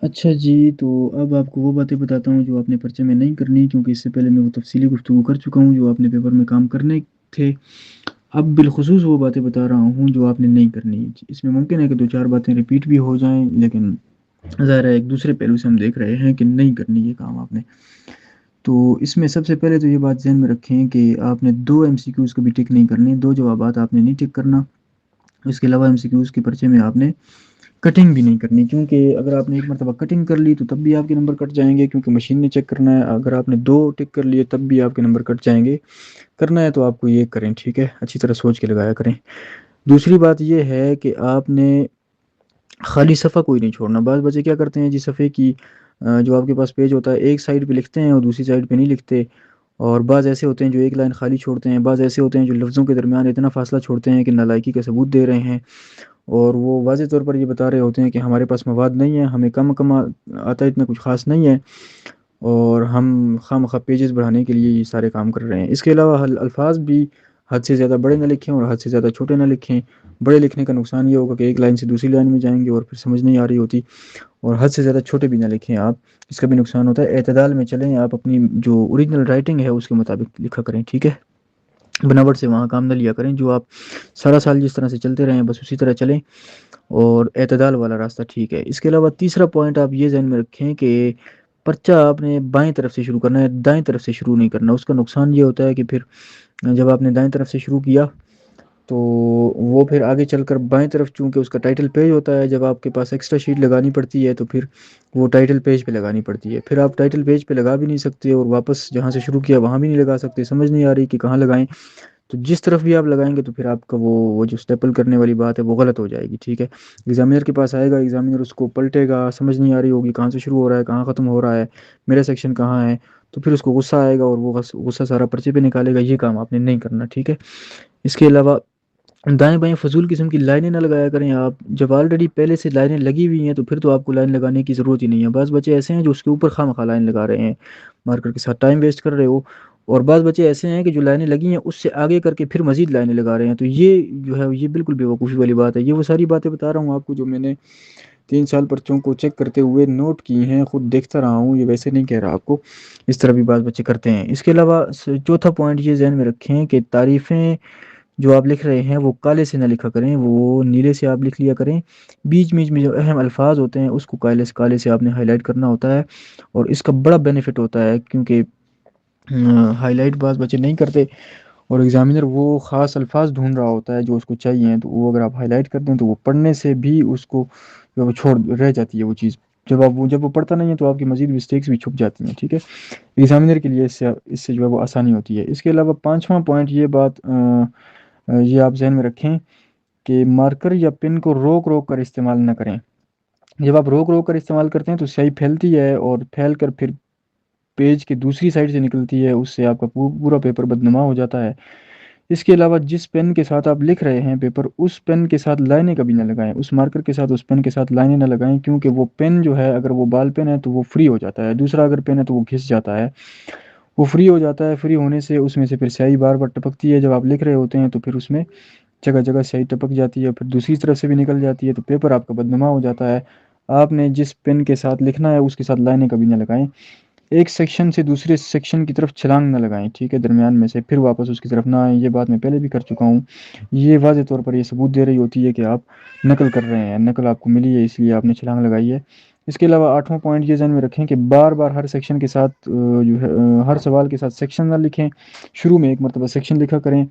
اچھا جی، تو اب آپ کو وہ باتیں بتاتا ہوں جو آپ نے پرچے میں نہیں کرنی، کیونکہ اس سے پہلے میں وہ تفصیلی گفتگو کر چکا ہوں جو آپ نے پیپر میں کام کرنے تھے۔ اب بالخصوص وہ باتیں بتا رہا ہوں جو آپ نے نہیں کرنی۔ اس میں ممکن ہے کہ دو چار باتیں ریپیٹ بھی ہو جائیں، لیکن ظاہر ہے ایک دوسرے پہلو سے ہم دیکھ رہے ہیں کہ نہیں کرنی یہ کام آپ نے۔ تو اس میں سب سے پہلے تو یہ بات ذہن میں رکھیں کہ آپ نے 2 ایم سی کیوز کبھی ٹک نہیں کرنے، 2 جوابات آپ نے نہیں ٹک کرنا۔ اس کے علاوہ ایم سی کیوز کے پرچے میں آپ نے کٹنگ بھی نہیں کرنی، کیونکہ اگر آپ نے ایک مرتبہ کٹنگ کر لی تو تب بھی آپ کے نمبر کٹ جائیں گے، کیونکہ مشین نے چیک کرنا ہے۔ اگر آپ نے 2 ٹک کر لیے تب بھی آپ کے نمبر کٹ جائیں گے۔ کرنا ہے تو آپ کو یہ کریں، ٹھیک ہے؟ اچھی طرح سوچ کے لگایا کریں۔ دوسری بات یہ ہے کہ آپ نے خالی صفحہ کوئی نہیں چھوڑنا۔ بعض بچے کیا کرتے ہیں جی، صفحے کی جو آپ کے پاس پیج ہوتا ہے ایک سائڈ پہ لکھتے ہیں اور دوسری سائڈ پہ نہیں لکھتے، اور بعض ایسے ہوتے ہیں جو ایک لائن خالی چھوڑتے ہیں، بعض ایسے ہوتے ہیں جو لفظوں کے درمیان اتنا فاصلہ چھوڑتے ہیں کہ نالائکی کا ثبوت دے رہے ہیں، اور وہ واضح طور پر یہ بتا رہے ہوتے ہیں کہ ہمارے پاس مواد نہیں ہے، ہمیں کم کم آتا ہے، اتنا کچھ خاص نہیں ہے، اور ہم خواہ پیجز بڑھانے کے لیے یہ سارے کام کر رہے ہیں۔ اس کے علاوہ الفاظ بھی حد سے زیادہ بڑے نہ لکھیں اور حد سے زیادہ چھوٹے نہ لکھیں۔ بڑے لکھنے کا نقصان یہ ہوگا کہ ایک لائن سے دوسری لائن میں جائیں گے اور پھر سمجھ نہیں آ رہی ہوتی، اور حد سے زیادہ چھوٹے بھی نہ لکھیں آپ، اس کا بھی نقصان ہوتا ہے۔ اعتدال میں چلیں، آپ اپنی جو اوریجنل رائٹنگ ہے اس کے مطابق لکھا کریں، ٹھیک ہے؟ بناوٹ سے وہاں کام نہ لیا کریں، جو آپ سارا سال جس طرح سے چلتے رہیں بس اسی طرح چلیں، اور اعتدال والا راستہ ٹھیک ہے۔ اس کے علاوہ تیسرا پوائنٹ آپ یہ ذہن میں رکھیں کہ پرچہ آپ نے بائیں طرف سے شروع کرنا ہے، دائیں طرف سے شروع نہیں کرنا۔ اس کا نقصان یہ ہوتا ہے کہ پھر جب آپ نے دائیں طرف سے شروع کیا تو وہ پھر آگے چل کر بائیں طرف، چونکہ اس کا ٹائٹل پیج ہوتا ہے، جب آپ کے پاس ایکسٹرا شیٹ لگانی پڑتی ہے تو پھر وہ ٹائٹل پیج پہ لگانی پڑتی ہے، پھر آپ ٹائٹل پیج پہ لگا بھی نہیں سکتے اور واپس جہاں سے شروع کیا وہاں بھی نہیں لگا سکتے، سمجھ نہیں آ رہی کہ کہاں لگائیں۔ تو جس طرف بھی آپ لگائیں گے تو پھر آپ کا وہ جو اسٹیپل کرنے والی بات ہے وہ غلط ہو جائے گی، ٹھیک ہے؟ ایگزامینر کے پاس آئے گا، ایگزامینر اس کو پلٹے گا، سمجھ نہیں آ رہی ہوگی کہاں سے شروع ہو رہا ہے کہاں ختم ہو رہا ہے، میرا سیکشن کہاں ہے، تو پھر اس کو غصہ آئے گا اور وہ غصہ سارا پرچے پہ نکالے گا۔ یہ کام آپ نے نہیں کرنا، ٹھیک ہے؟ اس کے علاوہ دائیں بائیں فضول قسم کی لائنیں نہ لگایا کریں آپ۔ جب آلریڈی پہلے سے لائنیں لگی ہوئی ہیں تو پھر تو آپ کو لائن لگانے کی ضرورت ہی نہیں ہے۔ بعض بچے ایسے ہیں جو اس کے اوپر خواہ مخواہ لائن لگا رہے ہیں، مارکر کے ساتھ ٹائم ویسٹ کر رہے ہو، اور بعض بچے ایسے ہیں کہ جو لائنیں لگی ہیں اس سے آگے کر کے پھر مزید لائنیں لگا رہے ہیں۔ تو یہ جو ہے یہ بالکل بیوقوفی والی بات ہے۔ یہ وہ ساری باتیں بتا رہا ہوں آپ کو جو میں نے 3 سال پرچوں کو چیک کرتے ہوئے نوٹ کی ہیں، خود دیکھتا رہا ہوں، یہ ویسے نہیں کہہ رہا آپ کو، اس طرح بھی بعض بچے کرتے ہیں۔ اس کے علاوہ چوتھا پوائنٹ یہ ذہن میں رکھیں کہ تعریفیں جو آپ لکھ رہے ہیں وہ کالے سے نہ لکھا کریں، وہ نیلے سے آپ لکھ لیا کریں۔ بیچ بیچ میں جو اہم الفاظ ہوتے ہیں اس کو کالے سے آپ نے ہائی لائٹ کرنا ہوتا ہے، اور اس کا بڑا بینیفٹ ہوتا ہے، کیونکہ ہائی لائٹ بعض بچے نہیں کرتے، اور ایگزامینر وہ خاص الفاظ ڈھونڈ رہا ہوتا ہے جو اس کو چاہیے، تو وہ اگر آپ ہائی لائٹ کر دیں تو وہ پڑھنے سے بھی اس کو جو ہے وہ چھوڑ رہ جاتی ہے وہ چیز، جب وہ پڑھتا نہیں ہے تو آپ کی مزید مسٹیکس بھی چھپ جاتی ہیں، ٹھیک ہے؟ ایگزامینر کے لیے اس سے جو ہے وہ آسانی ہوتی ہے۔ اس کے علاوہ پانچواں پوائنٹ یہ بات یہ آپ ذہن میں رکھیں کہ مارکر یا پن کو روک روک کر استعمال نہ کریں۔ جب آپ روک روک کر استعمال کرتے ہیں تو سیاہی پھیلتی ہے، اور پھیل کر پھر پیج کی دوسری سائڈ سے نکلتی ہے، اس سے آپ کا پورا پیپر بدنما ہو جاتا ہے۔ اس کے علاوہ جس پین کے ساتھ آپ لکھ رہے ہیں پیپر، اس پین کے ساتھ لائنیں کبھی نہ لگائیں، اس مارکر کے ساتھ اس پین کے ساتھ لائنیں نہ لگائیں، کیونکہ وہ پین جو ہے اگر وہ بال پین ہے تو وہ فری ہو جاتا ہے، دوسرا اگر پین ہے تو وہ گھس جاتا ہے، وہ فری ہو جاتا ہے۔ فری ہونے سے اس میں سے پھر سیاہی بار بار ٹپکتی ہے، جب آپ لکھ رہے ہوتے ہیں تو پھر اس میں جگہ جگہ سیاہی ٹپک جاتی ہے، پھر دوسری طرف سے بھی نکل جاتی ہے، تو پیپر آپ کا بدنما ہو جاتا ہے۔ آپ نے جس پین کے ساتھ لکھنا ہے اس کے ساتھ لائنیں کبھی نہ لگائیں۔ ایک سیکشن سے دوسرے سیکشن کی طرف چھلانگ نہ لگائیں، ٹھیک ہے؟ درمیان میں سے پھر واپس اس کی طرف نہ آئیں، یہ بات میں پہلے بھی کر چکا ہوں۔ یہ واضح طور پر یہ ثبوت دے رہی ہوتی ہے کہ آپ نقل کر رہے ہیں، نقل آپ کو ملی ہے اس لیے آپ نے چھلانگ لگائی ہے۔ اس کے علاوہ آٹھواں پوائنٹ یہ ذہن میں رکھیں کہ بار بار ہر سیکشن کے ساتھ جو ہے ہر سوال کے ساتھ سیکشن نہ لکھیں، شروع میں ایک مرتبہ سیکشن لکھا کریں،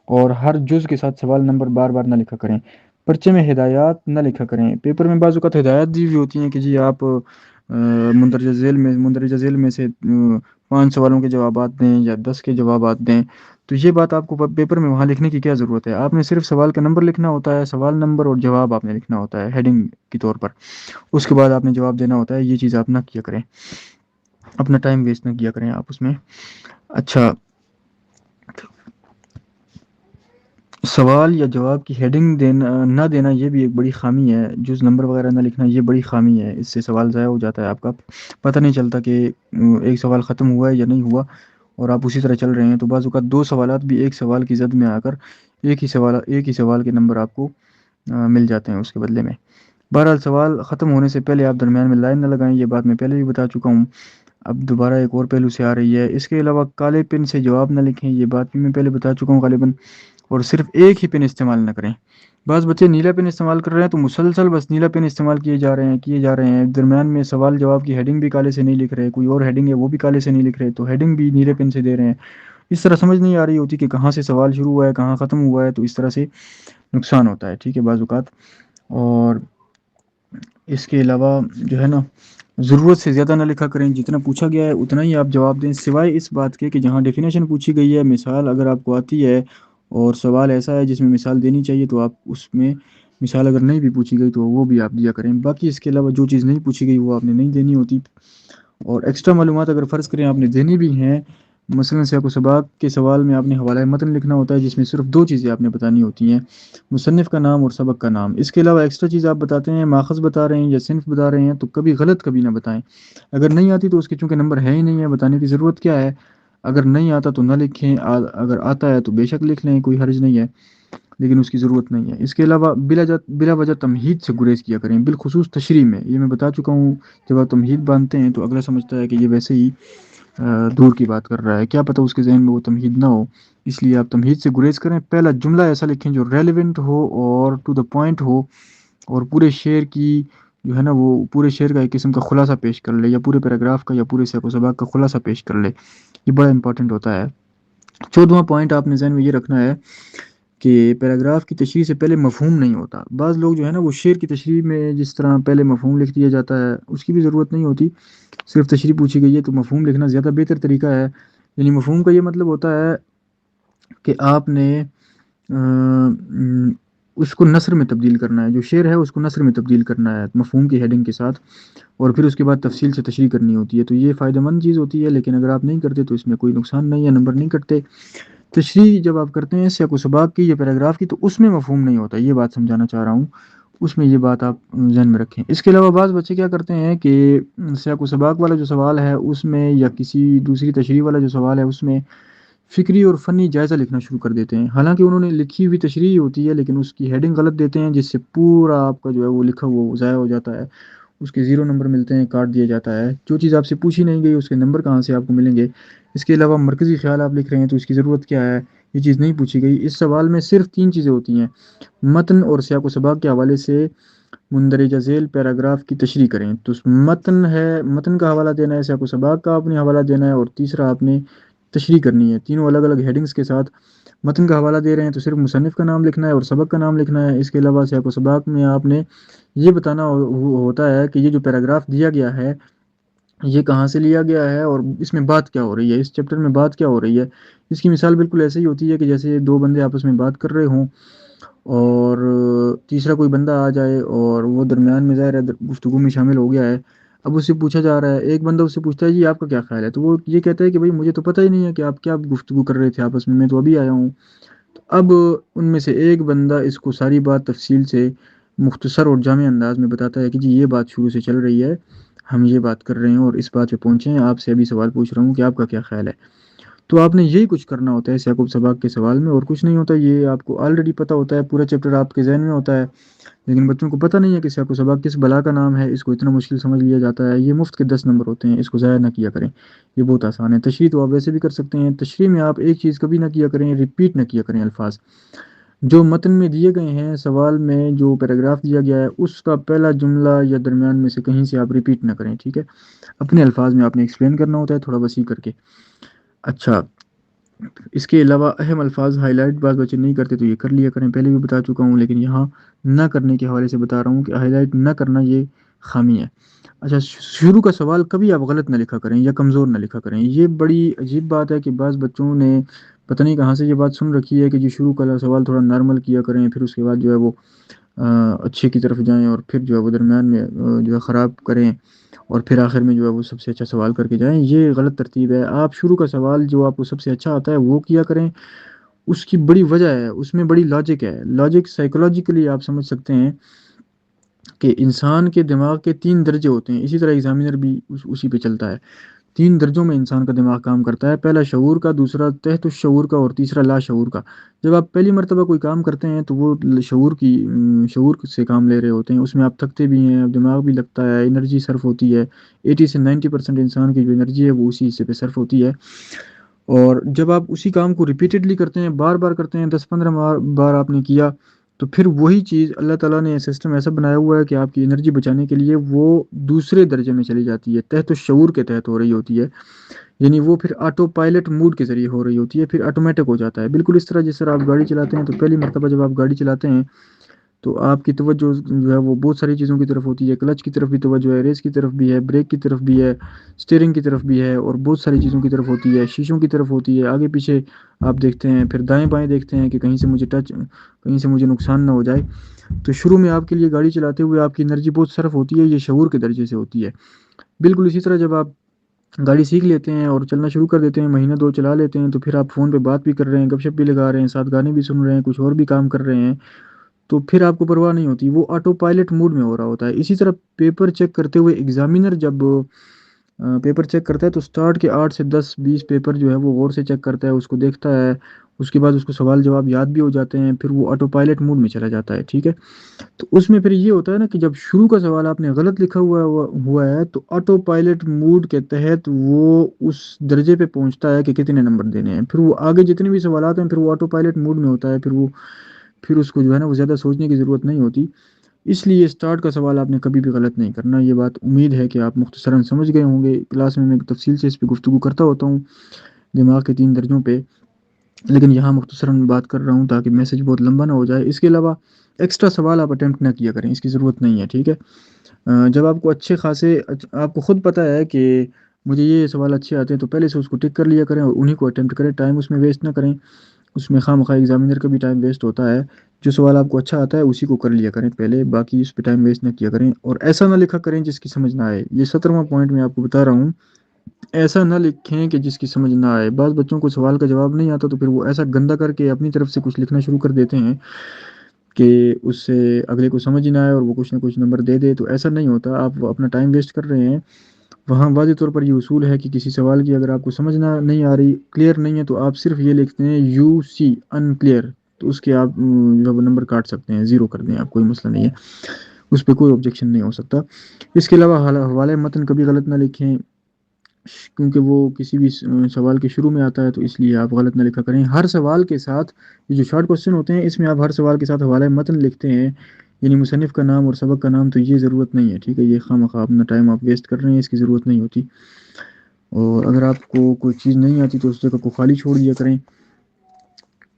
اور ہر جز کے ساتھ سوال نمبر بار بار نہ لکھا کریں۔ پرچے میں ہدایات نہ لکھا کریں۔ پیپر میں بعض اوقات ہدایات دی ہوئی ہوتی ہیں کہ جی آپ مندرجہ ذیل میں سے 5 سوالوں کے جوابات دیں یا 10 کے جوابات دیں، تو یہ بات آپ کو پیپر میں وہاں لکھنے کی کیا ضرورت ہے؟ آپ نے صرف سوال کا نمبر لکھنا ہوتا ہے، سوال نمبر اور جواب آپ نے لکھنا ہوتا ہے ہیڈنگ کے طور پر، اس کے بعد آپ نے جواب دینا ہوتا ہے۔ یہ چیز آپ نہ کیا کریں، اپنا ٹائم ویسٹ نہ کیا کریں آپ اس میں۔ اچھا، سوال یا جواب کی ہیڈنگ نہ دینا یہ بھی ایک بڑی خامی ہے، جز نمبر وغیرہ نہ لکھنا یہ بڑی خامی ہے، اس سے سوال ضائع ہو جاتا ہے آپ کا، پتہ نہیں چلتا کہ ایک سوال ختم ہوا ہے یا نہیں ہوا، اور آپ اسی طرح چل رہے ہیں، تو بعض اوقات 2 سوالات بھی ایک سوال کی زد میں آ کر ایک ہی سوال کے نمبر آپ کو مل جاتے ہیں اس کے بدلے میں۔ بہرحال سوال ختم ہونے سے پہلے آپ درمیان میں لائن نہ لگائیں، یہ بات میں پہلے بھی بتا چکا ہوں، اب دوبارہ ایک اور پہلو سے آ رہی ہے۔ اس کے علاوہ کالے پن سے جواب نہ لکھیں، یہ بات بھی میں پہلے بتا چکا ہوں غالباً، اور صرف ایک ہی پن استعمال نہ کریں۔ بعض بچے نیلا پن استعمال کر رہے ہیں تو مسلسل بس نیلا پن استعمال کیے جا رہے ہیں، درمیان میں سوال جواب کی ہیڈنگ بھی کالے سے نہیں لکھ رہے، کوئی اور ہیڈنگ ہے وہ بھی کالے سے نہیں لکھ رہے، تو ہیڈنگ بھی نیلے پن سے دے رہے ہیں۔ اس طرح سمجھ نہیں آ رہی ہوتی کہ کہاں سے سوال شروع ہوا ہے کہاں ختم ہوا ہے، تو اس طرح سے نقصان ہوتا ہے، ٹھیک ہے، بعض اوقات۔ اور اس کے علاوہ جو ہے نا، ضرورت سے زیادہ نہ لکھا کریں، جتنا پوچھا گیا ہے اتنا ہی آپ جواب دیں، سوائے اس بات کے کہ جہاں ڈیفینیشن پوچھی گئی ہے، مثال اگر آپ کو آتی ہے اور سوال ایسا ہے جس میں مثال دینی چاہیے، تو آپ اس میں مثال اگر نہیں بھی پوچھی گئی تو وہ بھی آپ دیا کریں۔ باقی اس کے علاوہ جو چیز نہیں پوچھی گئی وہ آپ نے نہیں دینی ہوتی۔ اور ایکسٹرا معلومات اگر فرض کریں آپ نے دینی بھی ہیں، مثلا سیاق و سباق کے سوال میں آپ نے حوالہ متن لکھنا ہوتا ہے، جس میں صرف دو چیزیں آپ نے بتانی ہوتی ہیں، مصنف کا نام اور سبق کا نام۔ اس کے علاوہ ایکسٹرا چیز آپ بتاتے ہیں، ماخذ بتا رہے ہیں یا صنف بتا رہے ہیں، تو کبھی غلط کبھی نہ بتائیں۔ اگر نہیں آتی تو اس کے چونکہ نمبر ہے ہی نہیں ہے، بتانے کی ضرورت کیا ہے؟ اگر نہیں آتا تو نہ لکھیں، اگر آتا ہے تو بے شک لکھ لیں، کوئی حرج نہیں ہے، لیکن اس کی ضرورت نہیں ہے۔ اس کے علاوہ بلا وجہ تمہید سے گریز کیا کریں، بالخصوص تشریح میں، یہ میں بتا چکا ہوں، جب آپ تمہید باندھتے ہیں تو اگلا سمجھتا ہے کہ یہ ویسے ہی دور کی بات کر رہا ہے، کیا پتہ اس کے ذہن میں وہ تمہید نہ ہو، اس لیے آپ تمہید سے گریز کریں۔ پہلا جملہ ایسا لکھیں جو ریلیونٹ ہو اور ٹو دا پوائنٹ ہو، اور پورے شعر کی جو ہے نا وہ پورے شعر کا ایک قسم کا خلاصہ پیش کر لے، یا پورے پیراگراف کا یا پورے سیاق و سباق کا خلاصہ پیش کر لے، یہ بڑا امپورٹنٹ ہوتا ہے۔ 14واں پوائنٹ آپ نے ذہن میں یہ رکھنا ہے کہ پیراگراف کی تشریح سے پہلے مفہوم نہیں ہوتا۔ بعض لوگ جو ہے نا وہ شعر کی تشریح میں جس طرح پہلے مفہوم لکھ دیا جاتا ہے، اس کی بھی ضرورت نہیں ہوتی، صرف تشریح پوچھی گئی ہے تو مفہوم لکھنا زیادہ بہتر طریقہ ہے۔ یعنی مفہوم کا یہ مطلب ہوتا ہے کہ آپ نے اس کو نثر میں تبدیل کرنا ہے، جو شعر ہے اس کو نثر میں تبدیل کرنا ہے مفہوم کی ہیڈنگ کے ساتھ، اور پھر اس کے بعد تفصیل سے تشریح کرنی ہوتی ہے، تو یہ فائدہ مند چیز ہوتی ہے، لیکن اگر آپ نہیں کرتے تو اس میں کوئی نقصان نہیں ہے، نمبر نہیں کٹتے۔ تشریح جب آپ کرتے ہیں سیاق و سباق کی یا پیراگراف کی، تو اس میں مفہوم نہیں ہوتا، یہ بات سمجھانا چاہ رہا ہوں، اس میں یہ بات آپ ذہن میں رکھیں۔ اس کے علاوہ بعض بچے کیا کرتے ہیں کہ سیاق و سباق والا جو سوال ہے اس میں، یا کسی دوسری تشریح والا جو سوال ہے اس میں، فکری اور فنی جائزہ لکھنا شروع کر دیتے ہیں، حالانکہ انہوں نے لکھی ہوئی تشریح ہوتی ہے، لیکن اس کی ہیڈنگ غلط دیتے ہیں، جس سے پورا آپ کا جو ہے وہ لکھا وہ ضائع ہو جاتا ہے، اس کے 0 نمبر ملتے ہیں، کاٹ دیا جاتا ہے، جو چیز آپ سے پوچھی نہیں گئی اس کے نمبر کہاں سے آپ کو ملیں گے۔ اس کے علاوہ مرکزی خیال آپ لکھ رہے ہیں تو اس کی ضرورت کیا ہے، یہ چیز نہیں پوچھی گئی۔ اس سوال میں صرف 3 چیزیں ہوتی ہیں، متن اور سیاق و سباق کے حوالے سے مندرجہ ذیل پیراگراف کی تشریح کریں، تو متن ہے، متن کا حوالہ دینا ہے، سیاق و سباق کا آپ نے حوالہ دینا ہے، اور تیسرا آپ نے تشریح کرنی ہے، تینوں الگ الگ ہیڈنگز کے ساتھ۔ متن کا حوالہ دے رہے ہیں تو صرف مصنف کا نام لکھنا ہے اور سبق کا نام لکھنا ہے۔ اس کے علاوہ سیاق و سباق میں آپ نے یہ بتانا ہوتا ہے کہ یہ جو پیراگراف دیا گیا ہے یہ کہاں سے لیا گیا ہے اور اس میں بات کیا ہو رہی ہے، اس چیپٹر میں بات کیا ہو رہی ہے۔ اس کی مثال بالکل ایسے ہی ہوتی ہے کہ جیسے دو بندے آپس میں بات کر رہے ہوں اور تیسرا کوئی بندہ آ جائے اور وہ درمیان میں ظاہر ہے گفتگو میں شامل ہو گیا ہے، اب اس سے پوچھا جا رہا ہے، ایک بندہ اس سے پوچھتا ہے جی آپ کا کیا خیال ہے، تو وہ یہ کہتا ہے کہ بھائی مجھے تو پتہ ہی نہیں ہے کہ آپ کیا گفتگو کر رہے تھے آپس میں تو ابھی آیا ہوں۔ تو اب ان میں سے ایک بندہ اس کو ساری بات تفصیل سے مختصر اور جامع انداز میں بتاتا ہے کہ جی یہ بات شروع سے چل رہی ہے، ہم یہ بات کر رہے ہیں اور اس بات پہ پہنچے ہیں، آپ سے ابھی سوال پوچھ رہا ہوں کہ آپ کا کیا خیال ہے۔ تو آپ نے یہی کچھ کرنا ہوتا ہے سیاق و سباق کے سوال میں، اور کچھ نہیں ہوتا، یہ آپ کو آلریڈی پتہ ہوتا ہے، پورا چیپٹر آپ کے ذہن میں ہوتا ہے، لیکن بچوں کو پتہ نہیں ہے کہ سیاق و سباق کس بلا کا نام ہے، اس کو اتنا مشکل سمجھ لیا جاتا ہے۔ یہ مفت کے 10 نمبر ہوتے ہیں، اس کو ضائع نہ کیا کریں، یہ بہت آسان ہے۔ تشریح تو آپ ویسے بھی کر سکتے ہیں، تشریح میں آپ ایک چیز کبھی نہ کیا کریں، ریپیٹ نہ کیا کریں الفاظ جو متن میں دیے گئے ہیں، سوال میں جو پیراگراف دیا گیا ہے اس کا پہلا جملہ یا درمیان میں سے کہیں سے آپ ریپیٹ نہ کریں، ٹھیک ہے، اپنے الفاظ میں آپ نے ایکسپلین کرنا ہوتا ہے تھوڑا وسیع کر کے۔ اچھا، اس کے علاوہ اہم الفاظ ہائی لائٹ بعض بچے نہیں کرتے تو یہ کر لیا کریں، پہلے بھی بتا چکا ہوں، لیکن یہاں نہ کرنے کے حوالے سے بتا رہا ہوں کہ ہائی لائٹ نہ کرنا یہ خامی ہے۔ اچھا، شروع کا سوال کبھی آپ غلط نہ لکھا کریں یا کمزور نہ لکھا کریں، یہ بڑی عجیب بات ہے کہ بعض بچوں نے پتہ نہیں کہاں سے یہ بات سن رکھی ہے کہ جی شروع کا سوال تھوڑا نارمل کیا کریں، پھر اس کے بعد جو ہے وہ اچھے کی طرف جائیں، اور پھر جو ہے وہ درمیان میں جو ہے خراب کریں، اور پھر آخر میں جو ہے وہ سب سے اچھا سوال کر کے جائیں، یہ غلط ترتیب ہے۔ آپ شروع کا سوال جو آپ کو سب سے اچھا آتا ہے وہ کیا کریں، اس کی بڑی وجہ ہے، اس میں بڑی لاجک ہے، لاجک سائیکولوجیکلی آپ سمجھ سکتے ہیں کہ انسان کے دماغ کے 3 درجے ہوتے ہیں، اسی طرح ایگزامینر بھی اسی پہ چلتا ہے۔ 3 درجوں میں انسان کا دماغ کام کرتا ہے، پہلا شعور کا، دوسرا تحت الشعور کا، اور تیسرا لا شعور کا۔ جب آپ پہلی مرتبہ کوئی کام کرتے ہیں تو وہ شعور سے کام لے رہے ہوتے ہیں، اس میں آپ تھکتے بھی ہیں، دماغ بھی لگتا ہے، انرجی صرف ہوتی ہے، 80 سے 90% انسان کی جو انرجی ہے وہ اسی حصے پہ صرف ہوتی ہے۔ اور جب آپ اسی کام کو ریپیٹڈلی کرتے ہیں، بار بار کرتے ہیں، 10 15 بار آپ نے کیا، تو پھر وہی چیز اللہ تعالیٰ نے سسٹم ایسا بنایا ہوا ہے کہ آپ کی انرجی بچانے کے لیے وہ دوسرے درجے میں چلی جاتی ہے، تحت الشعور کے تحت ہو رہی ہوتی ہے، یعنی وہ پھر آٹو پائلٹ موڈ کے ذریعے ہو رہی ہوتی ہے، پھر آٹومیٹک ہو جاتا ہے، بالکل اس طرح جس طرح آپ گاڑی چلاتے ہیں، تو پہلی مرتبہ جب آپ گاڑی چلاتے ہیں تو آپ کی توجہ جو ہے وہ بہت ساری چیزوں کی طرف ہوتی ہے، کلچ کی طرف بھی توجہ ہے، ریس کی طرف بھی ہے، بریک کی طرف بھی ہے، اسٹیئرنگ کی طرف بھی ہے، اور بہت ساری چیزوں کی طرف ہوتی ہے، شیشوں کی طرف ہوتی ہے، آگے پیچھے آپ دیکھتے ہیں، پھر دائیں بائیں دیکھتے ہیں کہ کہیں سے مجھے نقصان نہ ہو جائے۔ تو شروع میں آپ کے لیے گاڑی چلاتے ہوئے آپ کی انرجی بہت صرف ہوتی ہے، یہ شعور کے درجے سے ہوتی ہے۔ بالکل اسی طرح جب آپ گاڑی سیکھ لیتے ہیں اور چلنا شروع کر دیتے ہیں، مہینہ دو چلا لیتے ہیں، تو پھر آپ فون پہ بات بھی کر رہے ہیں، گپ شپ بھی لگا رہے ہیں، ساتھ گانے بھی سن رہے ہیں، کچھ اور بھی کام کر رہے ہیں، تو پھر آپ کو پرواہ نہیں ہوتی، وہ آٹو پائلٹ موڈ میں ہو رہا ہوتا ہے۔ اسی طرح پیپر چیک کرتے ہوئے ایگزامینر جب پیپر چیک کرتا ہے تو سٹارٹ کے 8 سے 10 20 پیپر جو ہے وہ غور سے چیک کرتا ہے، اس کو دیکھتا ہے، اس کے بعد اس کو سوال جواب یاد بھی ہو جاتے ہیں، پھر وہ آٹو پائلٹ موڈ میں چلا جاتا ہے، ٹھیک ہے۔ تو اس میں پھر یہ ہوتا ہے نا کہ جب شروع کا سوال آپ نے غلط لکھا ہوا ہے تو آٹو پائلٹ موڈ کے تحت وہ اس درجے پہ پہنچتا ہے کہ کتنے نمبر دینے ہیں، پھر وہ آگے جتنے بھی سوالات ہیں پھر وہ آٹو پائلٹ موڈ میں ہوتا ہے، پھر اس کو جو ہے نا وہ زیادہ سوچنے کی ضرورت نہیں ہوتی۔ اس لیے اسٹارٹ کا سوال آپ نے کبھی بھی غلط نہیں کرنا، یہ بات امید ہے کہ آپ مختصراً سمجھ گئے ہوں گے، کلاس میں تفصیل سے اس پہ گفتگو کرتا ہوتا ہوں دماغ کے 3 درجوں پہ، لیکن یہاں مختصراً بات کر رہا ہوں تاکہ میسج بہت لمبا نہ ہو جائے۔ اس کے علاوہ ایکسٹرا سوال آپ اٹیمپٹ نہ کیا کریں، اس کی ضرورت نہیں ہے، ٹھیک ہے۔ جب آپ کو اچھے خاصے آپ کو خود پتہ ہے کہ مجھے یہ سوال اچھے آتے ہیں تو پہلے سے اس کو ٹک کر لیا کریں اور انہیں کو اٹیمپٹ کریں، ٹائم اس میں ویسٹ نہ کریں، اس میں خواہ مخواہ ایگزامینر کا بھی ٹائم ویسٹ ہوتا ہے۔ جو سوال آپ کو اچھا آتا ہے اسی کو کر لیا کریں پہلے، باقی اس پہ ٹائم ویسٹ نہ کیا کریں، اور ایسا نہ لکھا کریں جس کی سمجھ نہ آئے۔ یہ 17واں پوائنٹ میں آپ کو بتا رہا ہوں، ایسا نہ لکھیں کہ جس کی سمجھ نہ آئے۔ بعض بچوں کو سوال کا جواب نہیں آتا تو پھر وہ ایسا گندا کر کے اپنی طرف سے کچھ لکھنا شروع کر دیتے ہیں کہ اس سے اگلے کو سمجھ ہی نہ آئے اور وہ کچھ نہ کچھ نمبر دے دے، تو ایسا نہیں ہوتا، آپ اپنا ٹائم ویسٹ کر رہے ہیں۔ وہاں واضح طور پر یہ اصول ہے کہ کسی سوال کی اگر آپ کو سمجھنا نہیں آ رہی، کلیئر نہیں ہے، تو آپ صرف یہ لکھتے ہیں یو سی ان کلیئر، تو اس کے آپ جو وہ نمبر کاٹ سکتے ہیں، زیرو کر دیں آپ، کوئی مسئلہ نہیں ہے، اس پہ کوئی آبجیکشن نہیں ہو سکتا۔ اس کے علاوہ حوالہ متن کبھی غلط نہ لکھیں، کیونکہ وہ کسی بھی سوال کے شروع میں آتا ہے، تو اس لیے آپ غلط نہ لکھا کریں۔ ہر سوال کے ساتھ یہ جو شارٹ کوশ্چن ہوتے ہیں اس میں آپ ہر سوال کے ساتھ حوالہ متن لکھتے ہیں، یعنی مصنف کا نام اور سبق کا نام، تو یہ ضرورت نہیں ہے، ٹھیک ہے، یہ خواہ مخواہ اپنا ٹائم آپ ویسٹ کر رہے ہیں، اس کی ضرورت نہیں ہوتی۔ اور اگر آپ کو کوئی چیز نہیں آتی تو اس جگہ کو خالی چھوڑ دیا کریں۔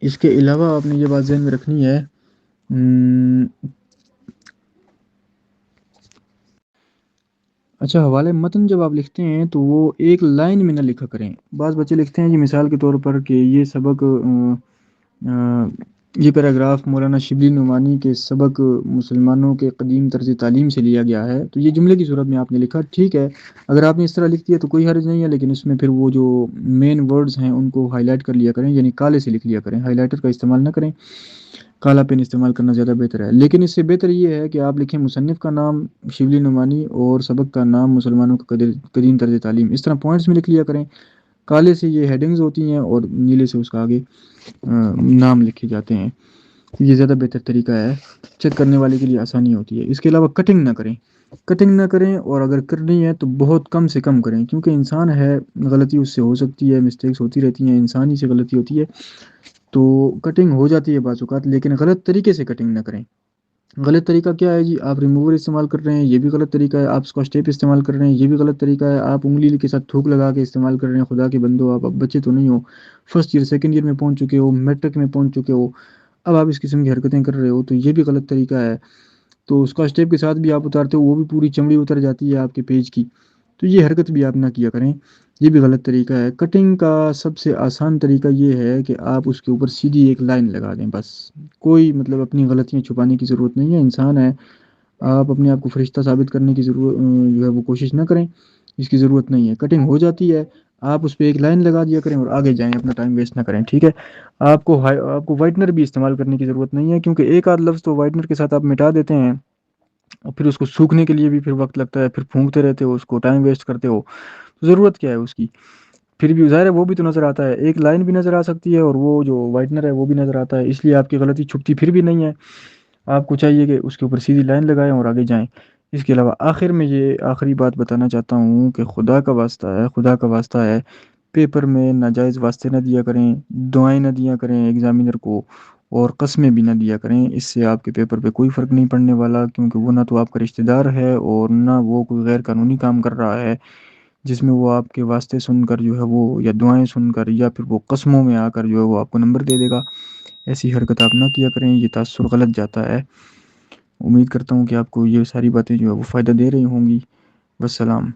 اس کے علاوہ آپ نے یہ بات ذہن میں رکھنی ہے، اچھا، حوالے متن جب آپ لکھتے ہیں تو وہ ایک لائن میں نہ لکھا کریں۔ بعض بچے لکھتے ہیں جی مثال کے طور پر کہ یہ سبق یہ پیراگراف مولانا شبلی نعمانی کے سبق مسلمانوں کے قدیم طرز تعلیم سے لیا گیا ہے، تو یہ جملے کی صورت میں آپ نے لکھا، ٹھیک ہے، اگر آپ نے اس طرح لکھ دیا تو کوئی حرج نہیں ہے، لیکن اس میں پھر وہ جو مین ورڈز ہیں ان کو ہائی لائٹ کر لیا کریں، یعنی کالے سے لکھ لیا کریں، ہائی لائٹر کا استعمال نہ کریں، کالا پین استعمال کرنا زیادہ بہتر ہے۔ لیکن اس سے بہتر یہ ہے کہ آپ لکھیں مصنف کا نام شبلی نعمانی اور سبق کا نام مسلمانوں کا قدیم طرز تعلیم، اس طرح پوائنٹس میں لکھ لیا کریں، کالے سے یہ ہیڈنگز ہوتی ہیں اور نیلے سے اس کا آگے نام لکھے جاتے ہیں، یہ زیادہ بہتر طریقہ ہے، چیک کرنے والے کے لیے آسانی ہوتی ہے۔ اس کے علاوہ کٹنگ نہ کریں، کٹنگ نہ کریں، اور اگر کرنی ہے تو بہت کم سے کم کریں، کیونکہ انسان ہے، غلطی اس سے ہو سکتی ہے، مسٹیکس ہوتی رہتی ہیں، انسان ہی سے غلطی ہوتی ہے، تو کٹنگ ہو جاتی ہے بعض اوقات، لیکن غلط طریقے سے کٹنگ نہ کریں۔ غلط طریقہ کیا ہے جی؟ آپ ریموور استعمال کر رہے ہیں، یہ بھی غلط طریقہ ہے، آپ اسکاچ ٹیپ استعمال کر رہے ہیں، یہ بھی غلط طریقہ ہے، آپ انگلی کے ساتھ تھوک لگا کے استعمال کر رہے ہیں، خدا کے بندو، آپ اب بچے تو نہیں ہو، فرسٹ ایئر سیکنڈ ایئر میں پہنچ چکے ہو، میٹرک میں پہنچ چکے ہو، اب آپ اس قسم کی حرکتیں کر رہے ہو، تو یہ بھی غلط طریقہ ہے۔ تو اسکاچ ٹیپ کے ساتھ بھی آپ اتارتے ہو، وہ بھی پوری چمڑی اتر جاتی ہے آپ کے پیج کی، تو یہ حرکت بھی آپ نہ کیا کریں، یہ بھی غلط طریقہ ہے۔ کٹنگ کا سب سے آسان طریقہ یہ ہے کہ آپ اس کے اوپر سیدھی ایک لائن لگا دیں، بس، کوئی مطلب اپنی غلطیاں چھپانے کی ضرورت نہیں ہے، انسان ہے، آپ اپنے آپ کو فرشتہ ثابت کرنے کی ضرورت جو ہے وہ کوشش نہ کریں، اس کی ضرورت نہیں ہے، کٹنگ ہو جاتی ہے، آپ اس پہ ایک لائن لگا دیا کریں اور آگے جائیں، اپنا ٹائم ویسٹ نہ کریں، ٹھیک ہے۔ آپ کو وائٹنر بھی استعمال کرنے کی ضرورت نہیں ہے، کیونکہ ایک آدھ لفظ تو وائٹنر کے ساتھ آپ مٹا دیتے ہیں، اور پھر اس کو سوکھنے کے لیے بھی پھر وقت لگتا ہے، پھر پھونکتے رہتے ہو اس کو، ٹائم ویسٹ کرتے ہو، ضرورت کیا ہے اس کی؟ پھر بھی ظاہر ہے وہ بھی تو نظر آتا ہے، ایک لائن بھی نظر آ سکتی ہے اور وہ جو وائٹنر ہے وہ بھی نظر آتا ہے، اس لیے آپ کی غلطی چھپتی پھر بھی نہیں ہے، آپ کو چاہیے کہ اس کے اوپر سیدھی لائن لگائیں اور آگے جائیں۔ اس کے علاوہ آخر میں یہ آخری بات بتانا چاہتا ہوں کہ خدا کا واسطہ ہے، خدا کا واسطہ ہے، پیپر میں ناجائز واسطے نہ دیا کریں، دعائیں نہ دیا کریں ایگزامینر کو، اور قسمیں بھی نہ دیا کریں، اس سے آپ کے پیپر پہ کوئی فرق نہیں پڑنے والا، کیونکہ وہ نہ تو آپ کا رشتہ دار ہے اور نہ وہ کوئی غیر قانونی کام کر رہا ہے جس میں وہ آپ کے واسطے سن کر جو ہے وہ، یا دعائیں سن کر، یا پھر وہ قسموں میں آ کر جو ہے وہ آپ کو نمبر دے دے گا۔ ایسی حرکت آپ نہ کیا کریں، یہ تاثر غلط جاتا ہے۔ امید کرتا ہوں کہ آپ کو یہ ساری باتیں جو ہے وہ فائدہ دے رہی ہوں گی۔ والسلام۔